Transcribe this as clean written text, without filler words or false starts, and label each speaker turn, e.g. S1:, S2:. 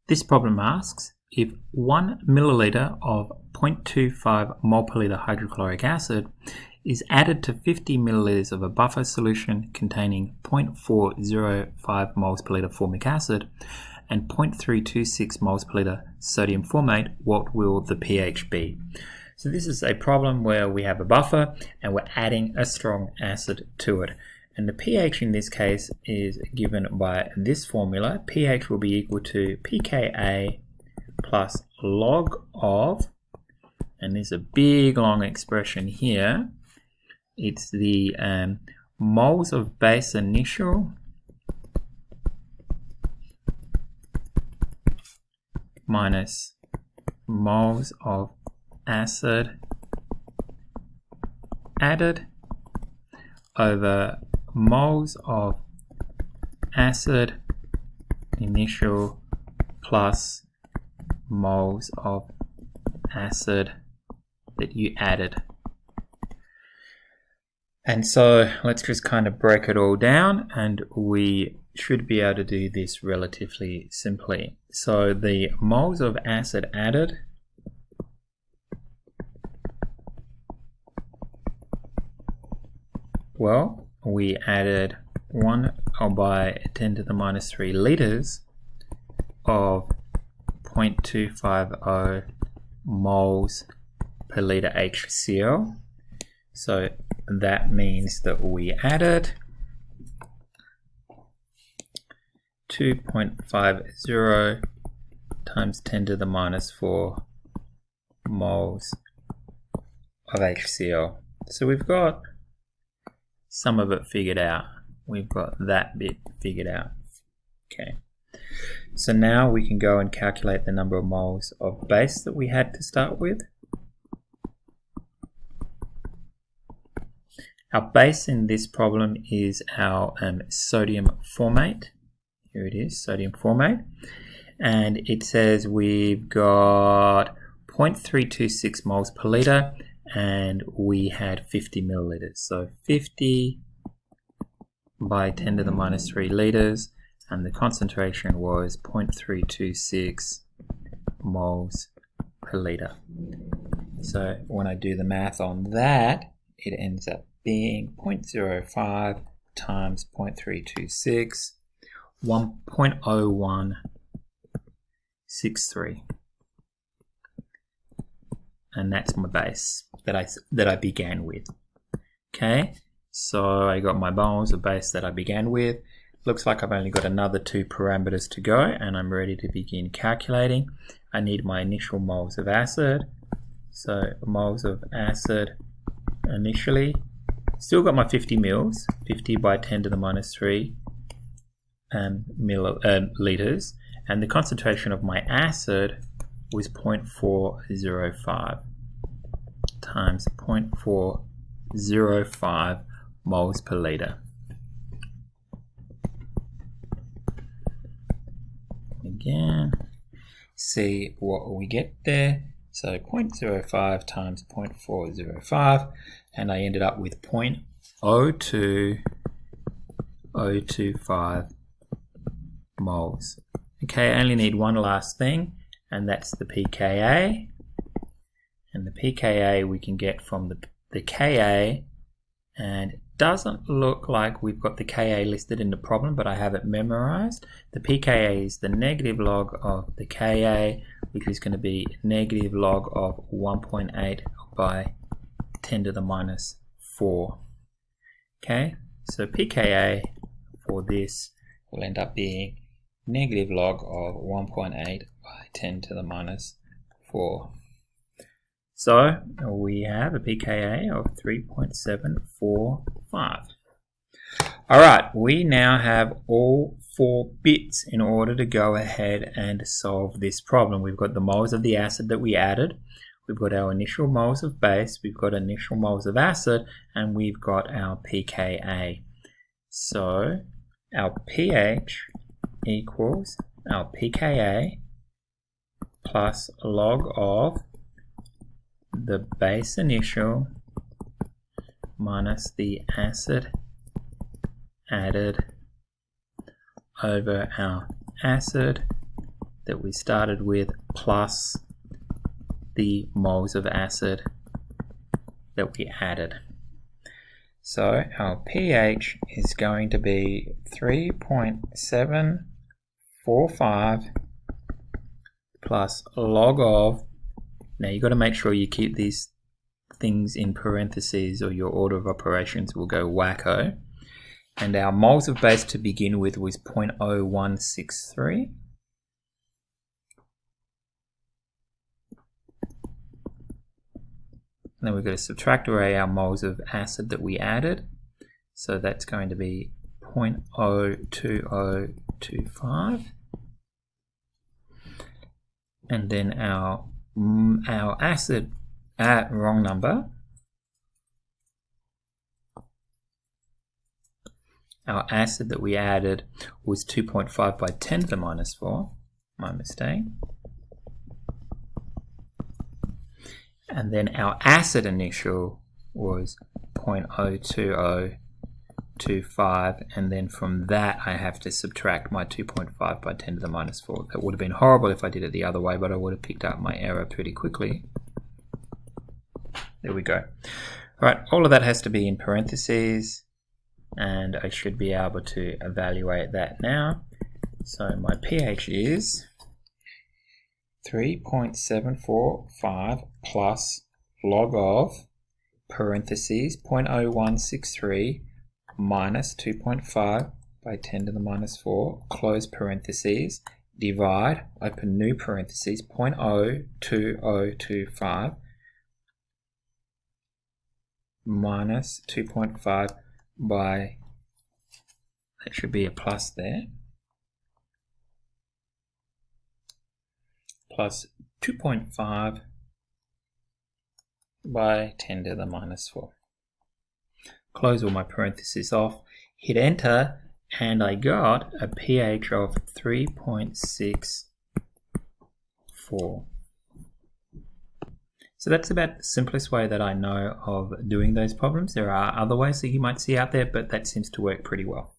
S1: This problem asks if 1 milliliter of 0.25 mole per liter hydrochloric acid is added to 50 milliliters of a buffer solution containing 0.405 moles per liter formic acid and 0.326 moles per liter sodium formate, what will the pH be? So this is a problem where we have a buffer and we're adding a strong acid to it. And the pH in this case is given by this formula. pH will be equal to pKa plus log of, and there's a big long expression here, it's the moles of base initial minus moles of acid added over moles of acid initial plus moles of acid that you added. And so let's just kind of break it all down, and we should be able to do this relatively simply. So the moles of acid added well, we added 1 by 10 to the minus 3 liters of 0.250 moles per liter HCl. So that means that we added 2.50 times 10 to the minus 4 moles of HCl. So we've got some of it figured out. We've got that bit figured out. Okay. So now we can go and calculate the number of moles of base that we had to start with. Our base in this problem is our sodium formate. Here it is, sodium formate. And it says we've got 0.326 moles per liter and we had 50 milliliters. So 50 by 10 to the minus 3 liters, and the concentration was 0.326 moles per liter. So when I do the math on that, it ends up being 0.05 times 0.326, 1.0163. And that's my base that I began with. Okay, so I got my moles of base that I began with. Looks like I've only got another 2 parameters to go, and I'm ready to begin calculating. I need my initial moles of acid. So moles of acid initially. Still got my 50 mils, 50 by 10 to the minus 3 liters, and the concentration of my acid was 0.405 times 0.405 moles per liter. Again, see what we get there. So 0.05 times 0.405, and I ended up with 0.02025 moles. Okay, I only need one last thing, and that's the pKa. And the pKa we can get from the Ka, and it doesn't look like we've got the Ka listed in the problem, but I have it memorized. The pKa is the negative log of the Ka, which is going to be negative log of 1.8 by 10 to the minus 4. Okay, so pKa for this will end up being negative log of 1.8 by 10 to the minus 4. So we have a pKa of 3.745. Alright, we now have all 4 bits in order to go ahead and solve this problem. We've got the moles of the acid that we added, we've got our initial moles of base, we've got initial moles of acid, and we've got our pKa. So our pH equals our pKa plus log of the base initial minus the acid added over our acid that we started with plus the moles of acid that we added. So our pH is going to be 3.745 plus log of, now you've got to make sure you keep these things in parentheses or your order of operations will go wacko. And our moles of base to begin with was 0.0163. And then we've got to subtract away our moles of acid that we added. So that's going to be 0.02025. And then our acid, wrong number. Our acid that we added was 2.5 by 10 to the minus 4. My mistake. And then our acid initial was 0.02025, and then from that I have to subtract my 2.5 by 10 to the minus 4. That would have been horrible if I did it the other way, but I would have picked up my error pretty quickly. There we go. Alright, all of that has to be in parentheses, and I should be able to evaluate that now. So my pH is 3.745 plus log of parentheses 0.0163 minus 2.5 by 10 to the minus 4 close parentheses divide open new parentheses 0.02025 minus 2.5 by, that should be a plus there, plus 2.5 by 10 to the minus 4. Close all my parentheses off, hit enter, and I got a pH of 3.64. So that's about the simplest way that I know of doing those problems. There are other ways that you might see out there, but that seems to work pretty well.